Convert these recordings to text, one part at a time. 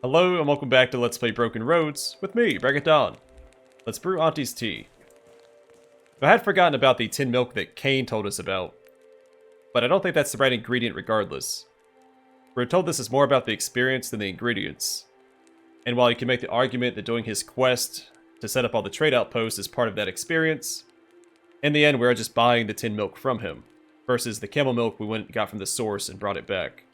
Hello and welcome back to Let's Play Broken Roads with me, Bregaton. Let's brew Auntie's tea. I had forgotten about the tin milk that Kane told us about, but I don't think that's the right ingredient regardless. We're told this is more about the experience than the ingredients. And while you can make the argument that doing his quest to set up all the trade outposts is part of that experience, in the end we're just buying the tin milk from him, versus the camel milk we went and got from the source and brought it back.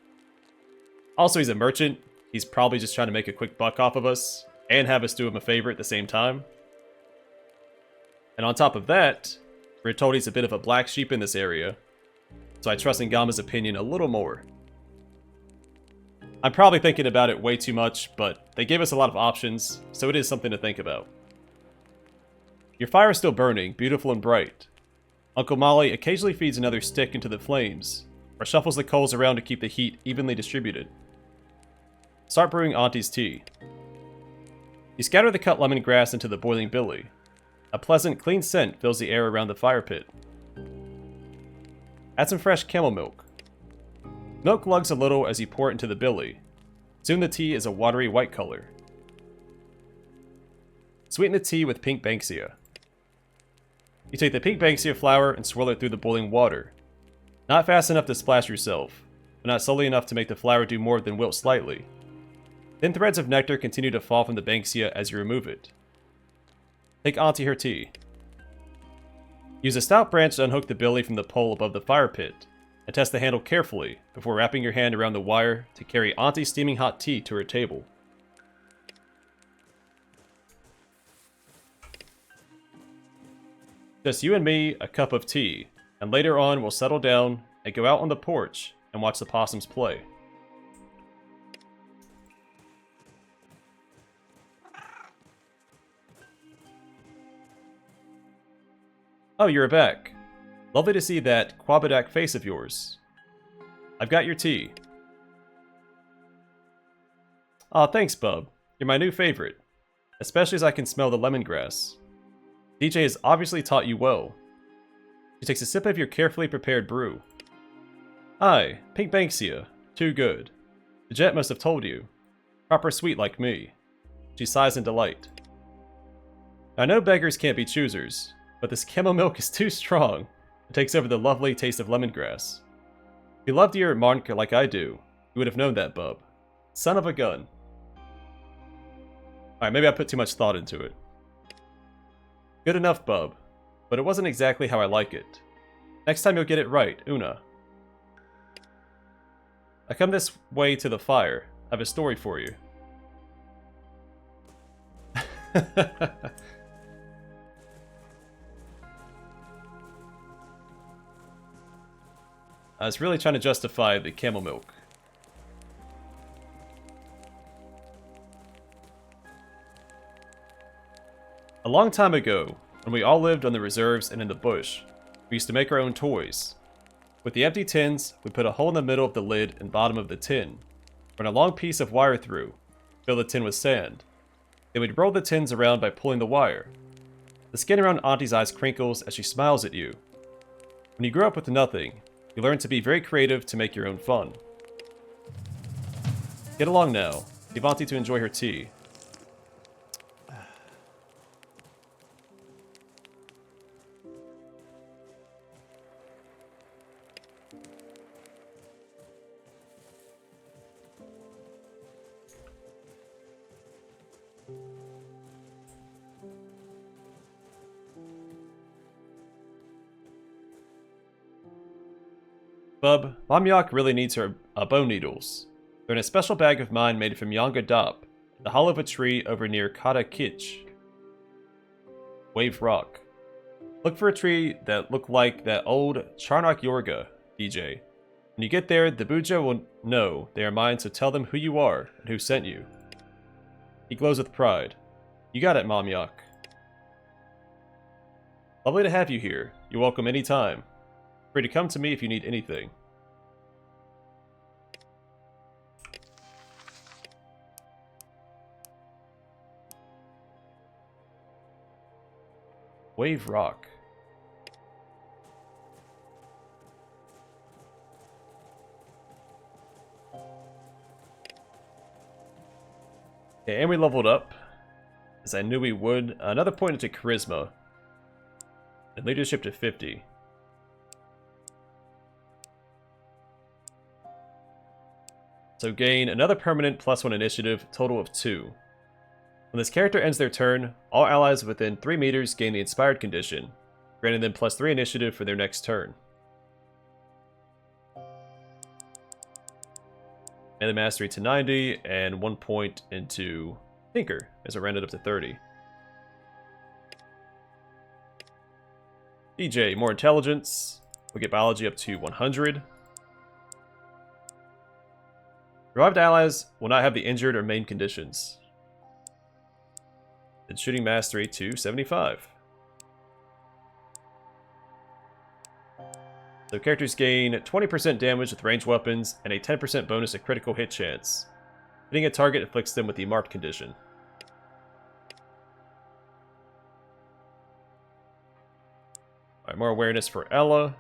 Also, he's a merchant. He's probably just trying to make a quick buck off of us, and have us do him a favor at the same time. And on top of that, we're told he's a bit of a black sheep in this area, so I trust Ngama's opinion a little more. I'm probably thinking about it way too much, but they gave us a lot of options, so it is something to think about. Your fire is still burning, beautiful and bright. Uncle Molly occasionally feeds another stick into the flames, or shuffles the coals around to keep the heat evenly distributed. Start brewing Auntie's tea. You scatter the cut lemongrass into the boiling billy. A pleasant, clean scent fills the air around the fire pit. Add some fresh camel milk. Milk lugs a little as you pour it into the billy. Soon the tea is a watery white color. Sweeten the tea with pink banksia. You take the pink banksia flower and swirl it through the boiling water. Not fast enough to splash yourself, but not slowly enough to make the flower do more than wilt slightly. Thin threads of nectar continue to fall from the banksia as you remove it. Take Auntie her tea. Use a stout branch to unhook the billy from the pole above the fire pit, and test the handle carefully before wrapping your hand around the wire to carry Auntie's steaming hot tea to her table. Just you and me, a cup of tea, and later on we'll settle down and go out on the porch and watch the possums play. Oh, you're back. Lovely to see that Quabadak face of yours. I've got your tea. Aw, thanks, bub. You're my new favorite. Especially as I can smell the lemongrass. DJ has obviously taught you well. She takes a sip of your carefully prepared brew. Aye, pink banksia. Too good. The jet must have told you. Proper sweet like me. She sighs in delight. I know beggars can't be choosers, but this camel milk is too strong. It takes over the lovely taste of lemongrass. If you loved your Marnka like I do, you would have known that, bub. Son of a gun. Alright, maybe I put too much thought into it. Good enough, bub. But it wasn't exactly how I like it. Next time you'll get it right, Una. I come this way to the fire. I have a story for you. I was really trying to justify the camel milk. A long time ago, when we all lived on the reserves and in the bush, we used to make our own toys. With the empty tins, we put a hole in the middle of the lid and bottom of the tin, run a long piece of wire through, fill the tin with sand. Then we'd roll the tins around by pulling the wire. The skin around Auntie's eyes crinkles as she smiles at you. When you grow up with nothing, you learn to be very creative to make your own fun. Get along now. Leave Auntie to enjoy her tea. Bub, Mom Yak really needs her bone needles. They're in a special bag of mine made from Yanga Dop, the hollow of a tree over near Kata Kitch. Wave Rock. Look for a tree that looked like that old Charnock Yorga, DJ. When you get there, the Buja will know they are mine, so tell them who you are and who sent you. He glows with pride. You got it, Mom Yak. Lovely to have you here. You're welcome anytime. Free to come to me if you need anything. Wave Rock. Okay, and we leveled up, as I knew we would. Another point into Charisma. And Leadership to 50. So gain another permanent +1 initiative, total of 2. When this character ends their turn, all allies within 3 meters gain the Inspired condition, granting them +3 initiative for their next turn. And the Mastery to 90, and 1 point into Tinker, as it rounded up to 30. DJ, more intelligence. We'll get biology up to 100. Revived allies will not have the injured or maimed conditions. And shooting mastery to 75. So characters gain 20% damage with ranged weapons and a 10% bonus to critical hit chance. Hitting a target inflicts them with the marked condition. Alright, more awareness for Ella.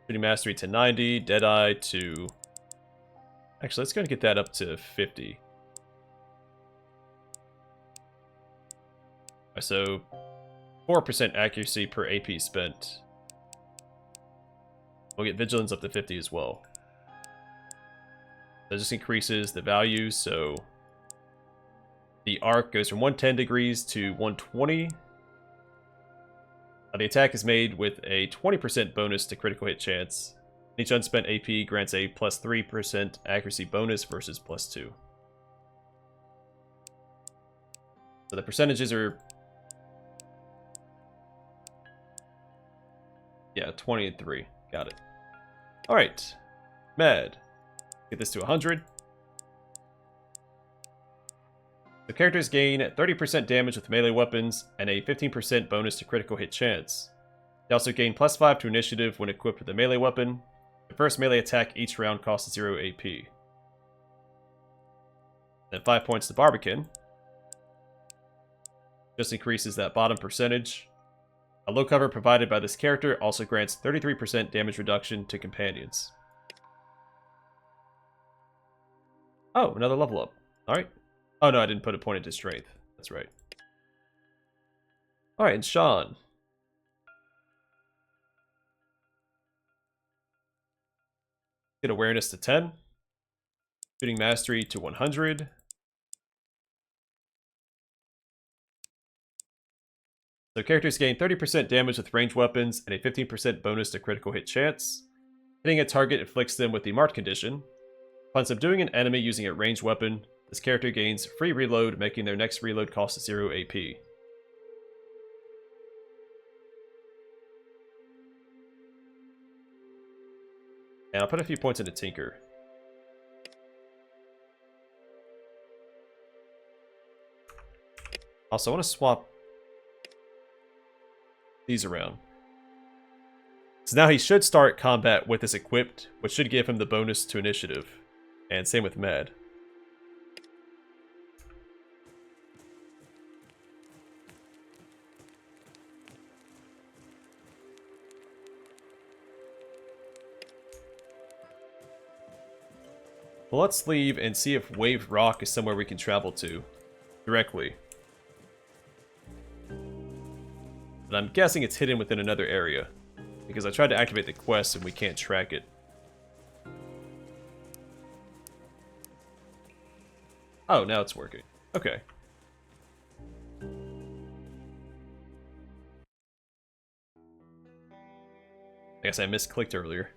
Shooting mastery to 90, Deadeye to... Actually, let's go and get that up to 50. Alright, so 4% accuracy per AP spent. We'll get vigilance up to 50 as well. That just increases the value, so the arc goes from 110 degrees to 120. The attack is made with a 20% bonus to critical hit chance. Each unspent AP grants a +3% accuracy bonus versus +2. So the percentages are... Yeah, 20 and 3. Got it. Alright. Med. Get this to 100. The characters gain 30% damage with melee weapons and a 15% bonus to critical hit chance. They also gain +5 to initiative when equipped with a melee weapon. The first melee attack each round costs 0 AP. Then 5 points to Barbican. Just increases that bottom percentage. A low cover provided by this character also grants 33% damage reduction to companions. Oh, another level up. Alright. Oh no, I didn't put a point into strength. That's right. Alright, and Sean. Get awareness to 10. Shooting mastery to 100. So characters gain 30% damage with ranged weapons and a 15% bonus to critical hit chance. Hitting a target inflicts them with the marked condition. Upon subduing an enemy using a ranged weapon, this character gains free reload, making their next reload cost 0 AP. And I'll put a few points into Tinker. Also, I want to swap these around. So now he should start combat with this equipped, which should give him the bonus to initiative. And same with Med. Well, let's leave and see if Wave Rock is somewhere we can travel to directly. But I'm guessing it's hidden within another area, because I tried to activate the quest and we can't track it. Oh, now it's working. Okay. I guess I misclicked earlier.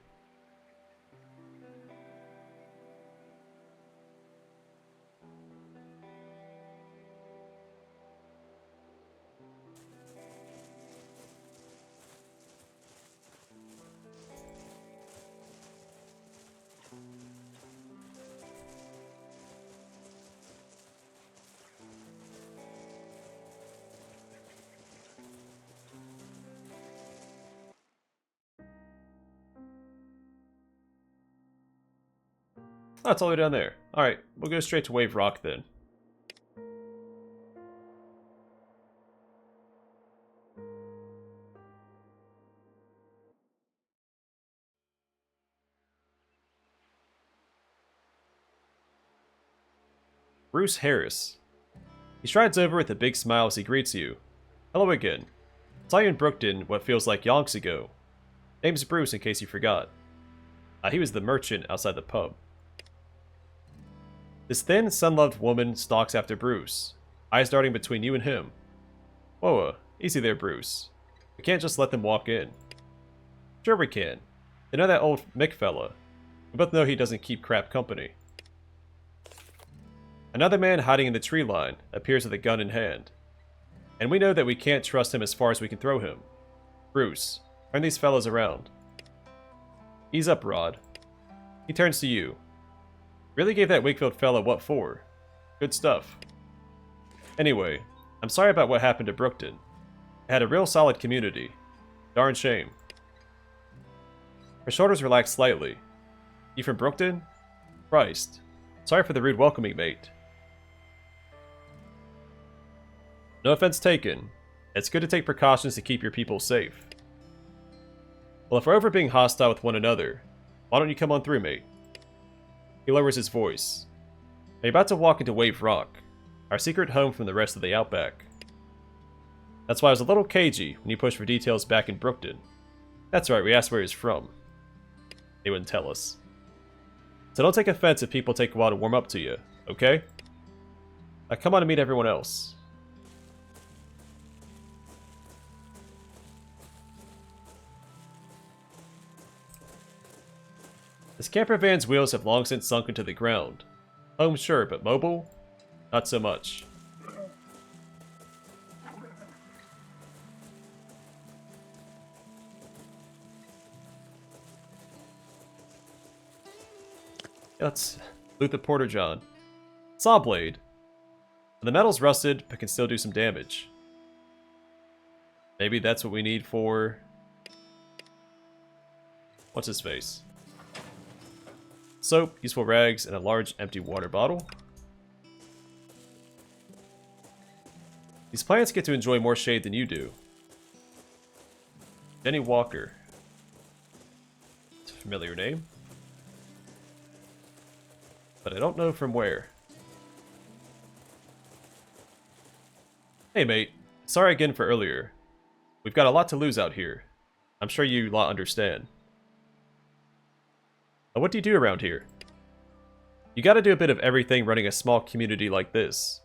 Oh, it's all the way down there. Alright, we'll go straight to Wave Rock then. Bruce Harris. He strides over with a big smile as he greets you. Hello again. Saw you in Brookton what feels like yonks ago. Name's Bruce in case you forgot. He was the merchant outside the pub. This thin, sun-loved woman stalks after Bruce, eyes darting between you and him. Whoa, easy there, Bruce. We can't just let them walk in. Sure we can. They know that old Mick fella. We both know he doesn't keep crap company. Another man hiding in the tree line appears with a gun in hand. And we know that we can't trust him as far as we can throw him. Bruce, turn these fellas around. Ease up, Rod. He turns to you. Really gave that Wakefield fella what for. Good stuff. Anyway, I'm sorry about what happened to Brookton. It had a real solid community. Darn shame. Her shoulders relax slightly. You from Brookton? Christ. Sorry for the rude welcoming, mate. No offense taken. It's good to take precautions to keep your people safe. Well, if we're over being hostile with one another, why don't you come on through, mate? He lowers his voice. Are you about to walk into Wave Rock, our secret home from the rest of the Outback? That's why I was a little cagey when you pushed for details back in Brookton. That's right, we asked where he's from. They wouldn't tell us. So don't take offense if people take a while to warm up to you, okay? Now come on and meet everyone else. This camper van's wheels have long since sunk into the ground. Home sure, but mobile? Not so much. Let's loot the Porter-John. Saw blade. The metal's rusted, but can still do some damage. Maybe that's what we need for... What's his face? Soap, useful rags, and a large empty water bottle. These plants get to enjoy more shade than you do. Jenny Walker. It's a familiar name. But I don't know from where. Hey mate, sorry again for earlier. We've got a lot to lose out here. I'm sure you lot understand. What do you do around here? You gotta do a bit of everything running a small community like this.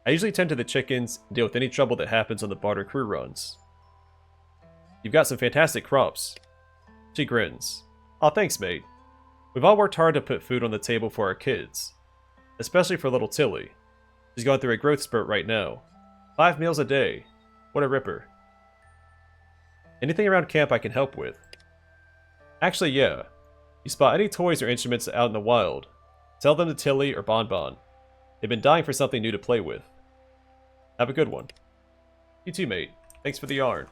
I usually tend to the chickens and deal with any trouble that happens on the barter crew runs. You've got some fantastic crops. She grins. Aw, thanks mate. We've all worked hard to put food on the table for our kids. Especially for little Tilly. She's going through a growth spurt right now. 5 meals a day. What a ripper. Anything around camp I can help with? Actually, yeah. You spot any toys or instruments out in the wild, sell them to Tilly or Bonbon. They've been dying for something new to play with. Have a good one. You too, mate. Thanks for the yarn.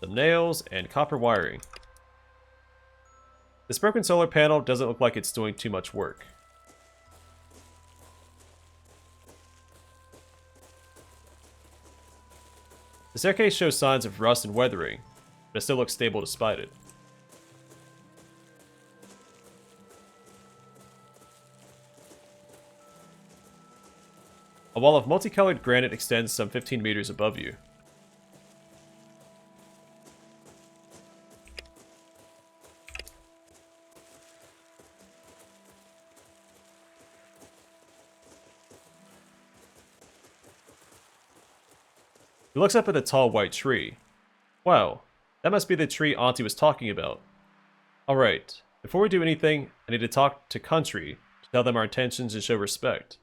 Some nails and copper wiring. This broken solar panel doesn't look like it's doing too much work. The staircase shows signs of rust and weathering, but it still looks stable despite it. A wall of multicolored granite extends some 15 meters above you. He looks up at the tall white tree. Wow, that must be the tree Auntie was talking about. Alright, before we do anything, I need to talk to Country to tell them our intentions and show respect.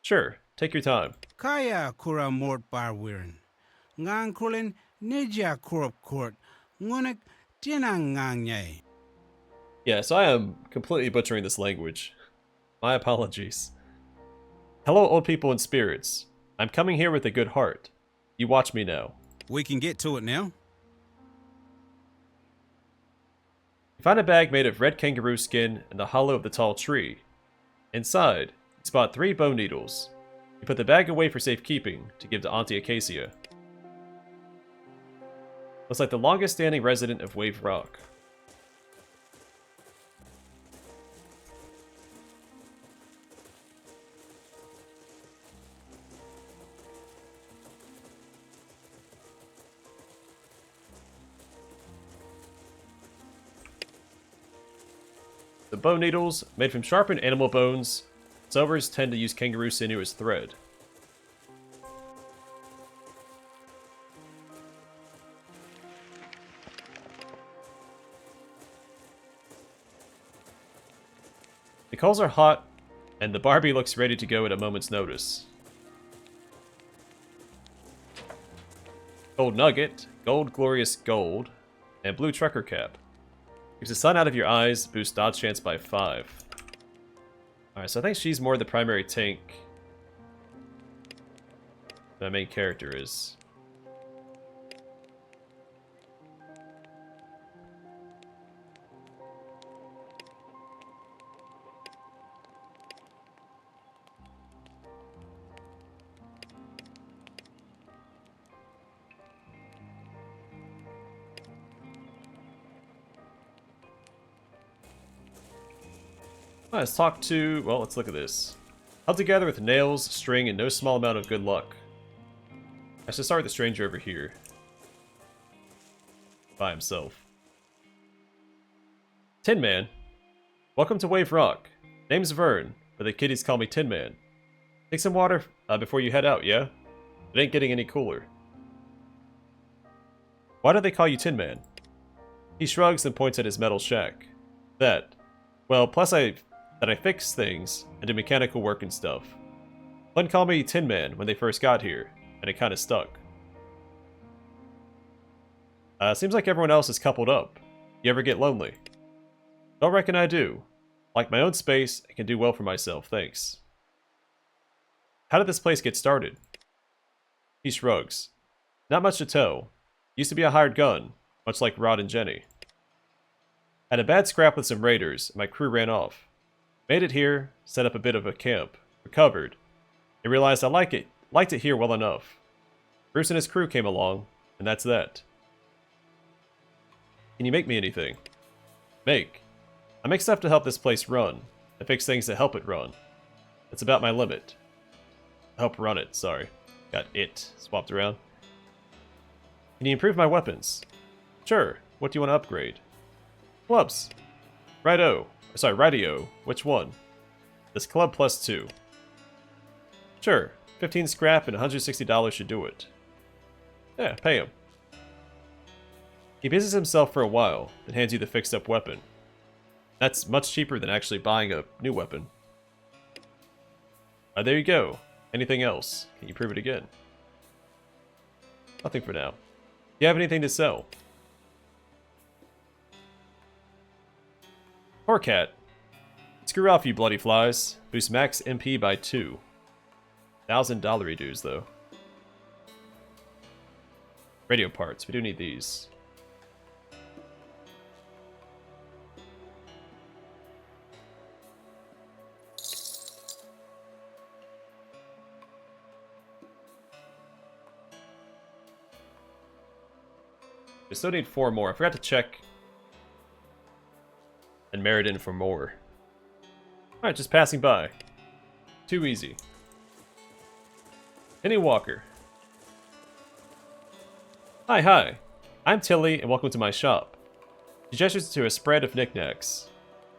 Sure, take your time. Kaya kura mort barwirin. Ngang kulin nija kurop court. Ngunik tinang ngang. Yes, I am completely butchering this language. My apologies. Hello, old people and spirits. I'm coming here with a good heart. You watch me now. We can get to it now. You find a bag made of red kangaroo skin in the hollow of the tall tree. Inside, you spot 3 bone needles. You put the bag away for safekeeping to give to Aunty Acacia. Looks like the longest standing resident of Wave Rock. The bone needles, made from sharpened animal bones, Silvers tend to use kangaroo sinew as thread. The coals are hot, and the Barbie looks ready to go at a moment's notice. Gold nugget, gold glorious gold, and blue trucker cap. Keeps the sun out of your eyes, boosts dodge chance by 5. Alright, so I think she's more the primary tank than my main character is. Let's talk to... well, let's look at this. Held together with nails, string, and no small amount of good luck. I should start with the stranger over here. By himself. Tin Man. Welcome to Wave Rock. Name's Vern, but the kiddies call me Tin Man. Take some water before you head out, yeah? It ain't getting any cooler. Why do they call you Tin Man? He shrugs and points at his metal shack. That. Well, plus I fix things and do mechanical work and stuff. Glenn called me Tin Man when they first got here, and it kinda stuck. Seems like everyone else is coupled up. You ever get lonely? Don't reckon I do. Like my own space, I can do well for myself, thanks. How did this place get started? He shrugs. Not much to tell. Used to be a hired gun, much like Rod and Jenny. Had a bad scrap with some raiders, and my crew ran off. Made it here, set up a bit of a camp, recovered, and realized I liked it here well enough. Bruce and his crew came along, and that's that. Can you make me anything? Make. I make stuff to help this place run. I fix things to help it run. That's about my limit. Help run it, sorry. Got it swapped around. Can you improve my weapons? Sure. What do you want to upgrade? Clubs. Righto. Sorry, radio. Which one? This club plus 2. Sure. 15 scrap and $160 should do it. Yeah, pay him. He busies himself for a while, then hands you the fixed up weapon. That's much cheaper than actually buying a new weapon. There you go. Anything else? Can you prove it again? Nothing for now. Do you have anything to sell? Poor cat. Screw off, you bloody flies. Boost max MP by 2. $1,000 dues, though. Radio parts. We do need these. We still need 4 more. I forgot to check and merit in for more. Alright, just passing by. Too easy. Penny Walker. Hi. I'm Tilly, and welcome to my shop. She gestures to a spread of knickknacks.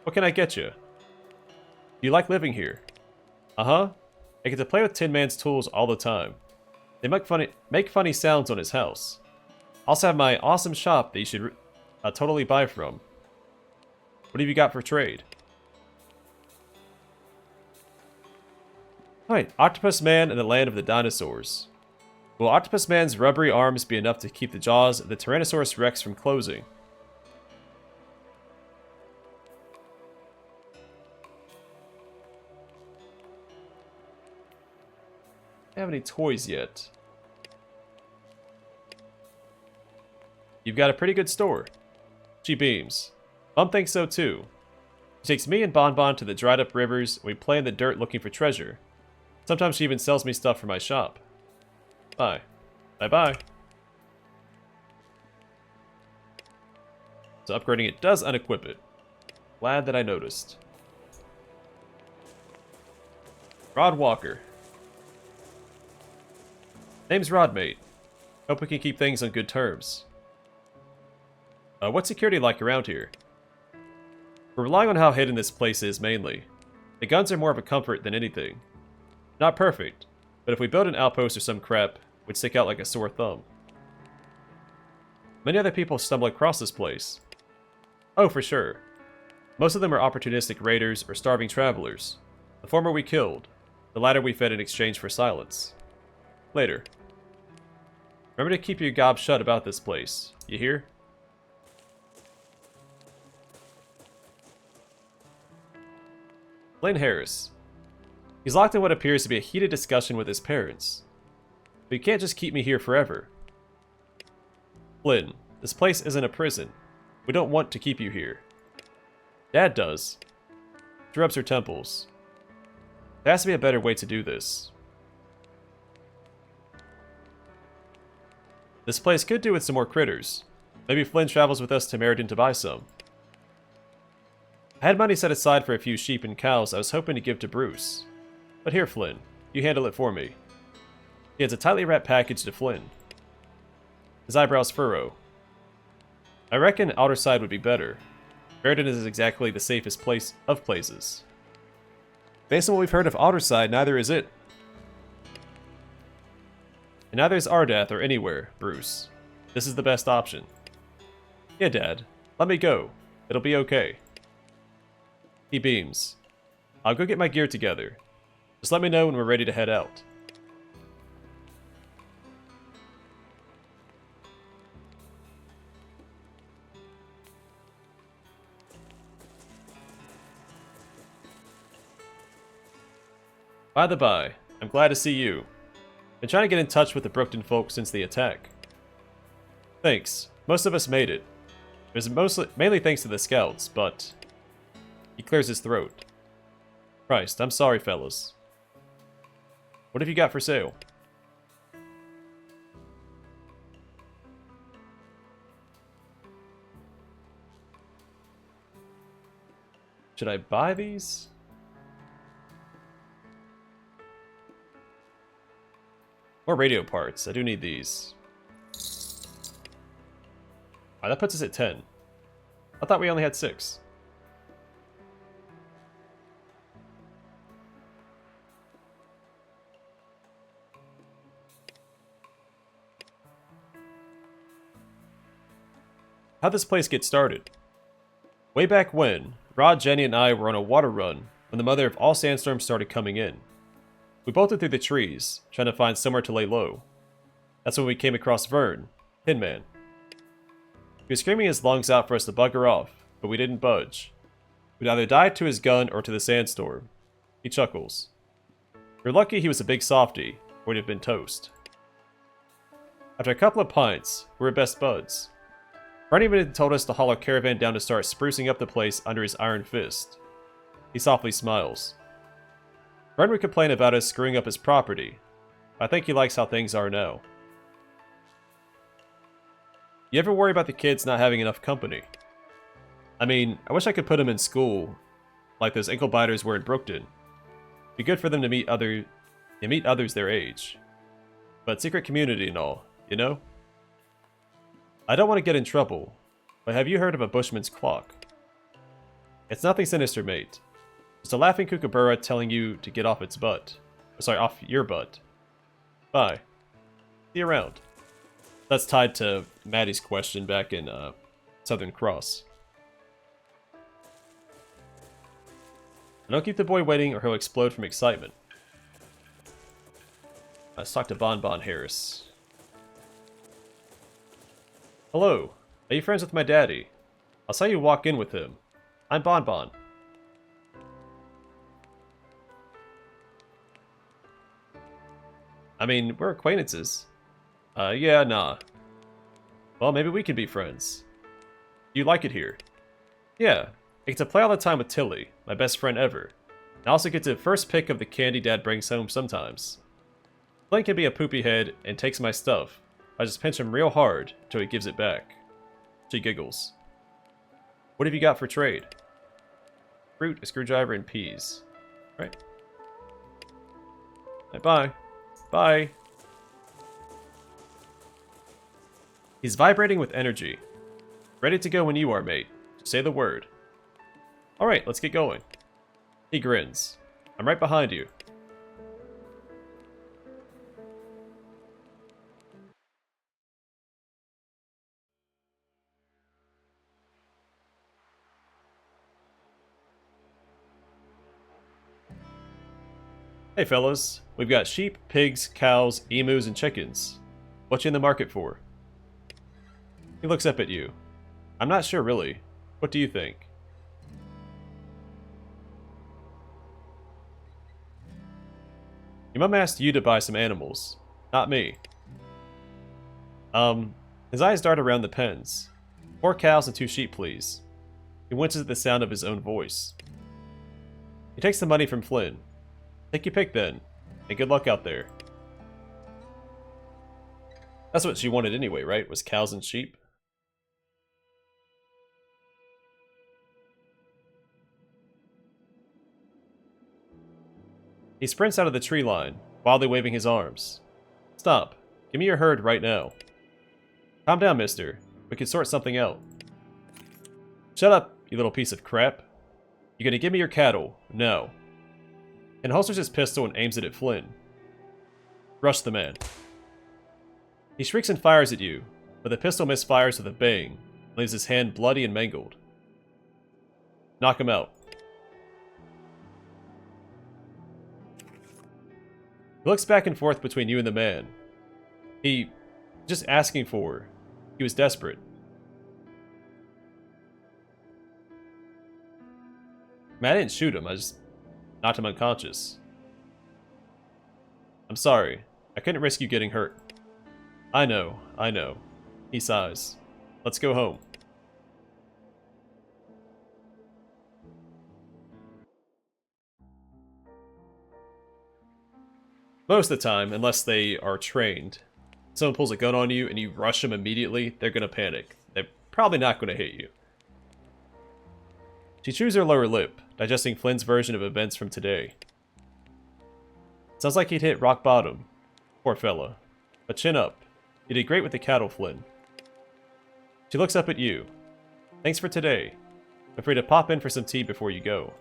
What can I get you? Do you like living here? Uh-huh. I get to play with Tin Man's tools all the time. They make funny sounds on his house. Also have my awesome shop that you should totally buy from. What have you got for trade? Alright, Octopus Man and the Land of the Dinosaurs. Will Octopus Man's rubbery arms be enough to keep the jaws of the Tyrannosaurus Rex from closing? I don't have any toys yet. You've got a pretty good store. She beams. Mom thinks so too. She takes me and Bonbon to the dried up rivers, and we play in the dirt looking for treasure. Sometimes she even sells me stuff for my shop. Bye. Bye-bye. so upgrading it does unequip it. Glad that I noticed. Rod Walker. Name's Rodmate. Hope we can keep things on good terms. What's security like around here? We're relying on how hidden this place is mainly. The guns are more of a comfort than anything. Not perfect, but if we build an outpost or some crap, we'd stick out like a sore thumb. Many other people stumble across this place. Oh, for sure. Most of them are opportunistic raiders or starving travelers. The former we killed, the latter we fed in exchange for silence. Later. Remember to keep your gob shut about this place. You hear? Flynn Harris. He's locked in what appears to be a heated discussion with his parents. But you can't just keep me here forever. Flynn, this place isn't a prison. We don't want to keep you here. Dad does. She rubs her temples. There has to be a better way to do this. This place could do with some more critters. Maybe Flynn travels with us to Meriden to buy some. I had money set aside for a few sheep and cows I was hoping to give to Bruce. But here, Flynn, you handle it for me. He hands a tightly wrapped package to Flynn. His eyebrows furrow. I reckon Outerside would be better. Meriden is exactly the safest place of places. Based on what we've heard of Outerside, neither is it. And neither is Ardath or anywhere, Bruce. This is the best option. Yeah, Dad. Let me go. It'll be okay. He beams. I'll go get my gear together. Just let me know when we're ready to head out. By the by, I'm glad to see you. Been trying to get in touch with the Brookton folk since the attack. Thanks. Most of us made it. It was mainly thanks to the scouts, but... He clears his throat. Christ, I'm sorry, fellas. What have you got for sale? Should I buy these? More radio parts. I do need these. Alright, that puts us at 10. I thought we only had 6. How'd this place get started? Way back when, Rod, Jenny, and I were on a water run when the mother of all sandstorms started coming in. We bolted through the trees, trying to find somewhere to lay low. That's when we came across Vern, Tin Man. He was screaming his lungs out for us to bugger off, but we didn't budge. We'd either died to his gun or to the sandstorm. He chuckles. We're lucky he was a big softy, or we'd have been toast. After a couple of pints, we were best buds. Vern even told us to haul our caravan down to start sprucing up the place under his iron fist. He softly smiles. Vern would complain about us screwing up his property. I think he likes how things are now. You ever worry about the kids not having enough company? I mean, I wish I could put them in school, like those ankle biters were in Brookton. Be good for them to meet others their age. But secret community and all, you know? I don't want to get in trouble, but have you heard of a bushman's clock? It's nothing sinister, mate. Just a laughing kookaburra telling you to get off its butt. Sorry, off your butt. Bye. See you around. That's tied to Maddie's question back in Southern Cross. And don't keep the boy waiting or he'll explode from excitement. Let's talk to Bon Bon Harris. Hello. Are you friends with my daddy? I'll saw you walk in with him. I'm Bon Bon. I mean, we're acquaintances. Yeah, nah. Well, maybe we could be friends. You like it here? Yeah. I get to play all the time with Tilly, my best friend ever. I also get to first pick of the candy Dad brings home sometimes. Flynn can be a poopy head and takes my stuff. I just pinch him real hard till he gives it back. She giggles. What have you got for trade? Fruit, a screwdriver, and peas. Right. Right, bye. Bye. He's vibrating with energy. Ready to go when you are, mate. Just say the word. Alright, let's get going. He grins. I'm right behind you. Hey fellas, we've got sheep, pigs, cows, emus, and chickens. What you in the market for? He looks up at you. I'm not sure really. What do you think? Your mom asked you to buy some animals, not me. His eyes dart around the pens. 4 cows and 2 sheep, please. He winces at the sound of his own voice. He takes the money from Flynn. Take your pick then, and good luck out there. That's what she wanted anyway, right? Was cows and sheep? He sprints out of the tree line, wildly waving his arms. Stop. Give me your herd right now. Calm down, mister. We can sort something out. Shut up, you little piece of crap. You gonna give me your cattle? No. And holsters his pistol and aims it at Flynn. Rush the man. He shrieks and fires at you, but the pistol misfires with a bang, and leaves his hand bloody and mangled. Knock him out. He looks back and forth between you and the man. He... just asking for her. He was desperate. Man, I didn't shoot him, I just knocked him unconscious. I'm sorry. I couldn't risk you getting hurt. I know. He sighs. Let's go home. Most of the time, unless they are trained, someone pulls a gun on you and you rush them immediately, they're gonna panic. They're probably not gonna hit you. She chews her lower lip, digesting Flynn's version of events from today. Sounds like he'd hit rock bottom. Poor fella. But chin up. You did great with the cattle, Flynn. She looks up at you. Thanks for today. Feel free to pop in for some tea before you go.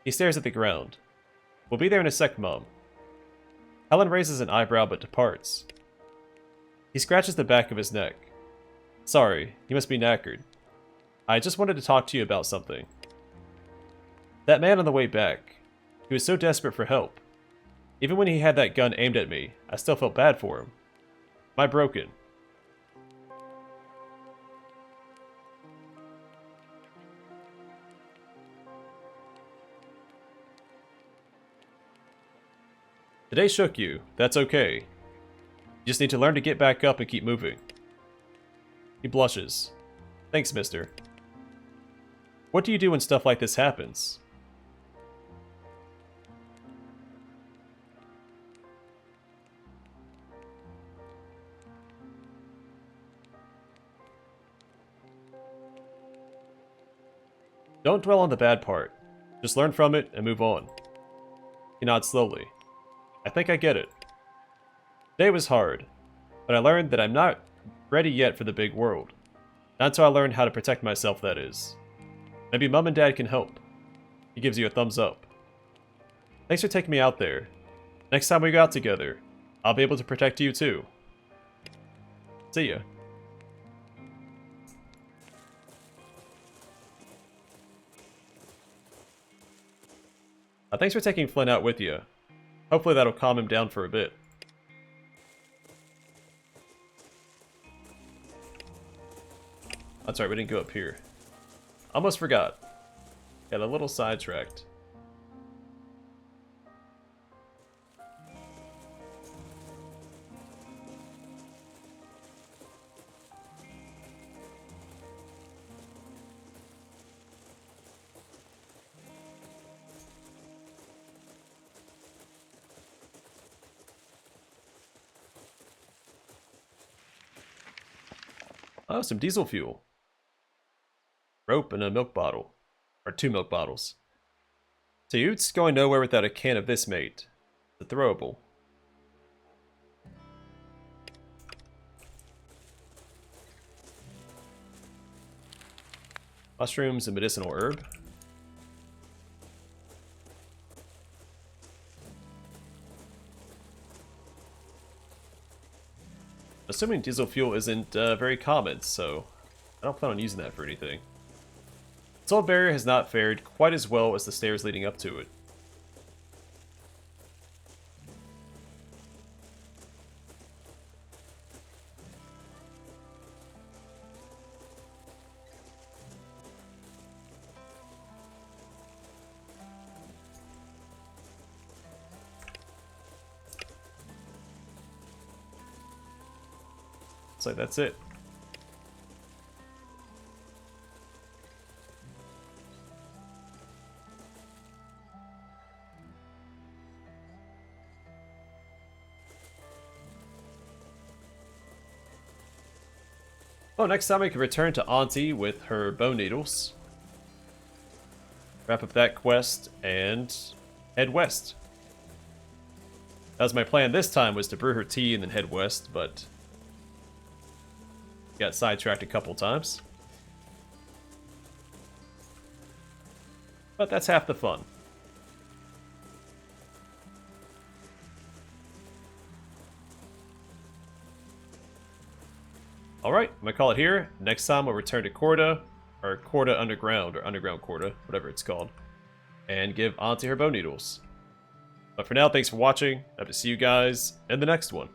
He stares at the ground. We'll be there in a sec, Mom. Helen raises an eyebrow but departs. He scratches the back of his neck. Sorry, you must be knackered. I just wanted to talk to you about something. That man on the way back, he was so desperate for help. Even when he had that gun aimed at me, I still felt bad for him. Am I broken? Today shook you. That's okay. You just need to learn to get back up and keep moving. He blushes. Thanks, mister. What do you do when stuff like this happens? Don't dwell on the bad part. Just learn from it and move on. He nods slowly. I think I get it. Today was hard, but I learned that I'm not ready yet for the big world. Not until I learn how to protect myself, that is. Maybe Mom and Dad can help. He gives you a thumbs up. Thanks for taking me out there. Next time we go out together, I'll be able to protect you too. See ya. Thanks for taking Flynn out with you. Hopefully that'll calm him down for a bit. That's right, we didn't go up here. Almost forgot. Got a little sidetracked. Oh, some diesel fuel. Rope and a milk bottle. Or 2 milk bottles. So Utes going nowhere without a can of this, mate. The throwable. Mushrooms and medicinal herb. Assuming diesel fuel isn't very common, so I don't plan on using that for anything. This old barrier has not fared quite as well as the stairs leading up to it. Looks like that's it. Oh, next time we can return to Aunty with her bone needles. Wrap up that quest and head west. That was my plan this time, was to brew her tea and then head west, but got sidetracked a couple times. But that's half the fun. Alright, I'm gonna call it here. Next time we'll return to Corda, or Corda Underground, or Underground Corda, whatever it's called, and give Aunty her bone needles. But for now, thanks for watching. I hope to see you guys in the next one.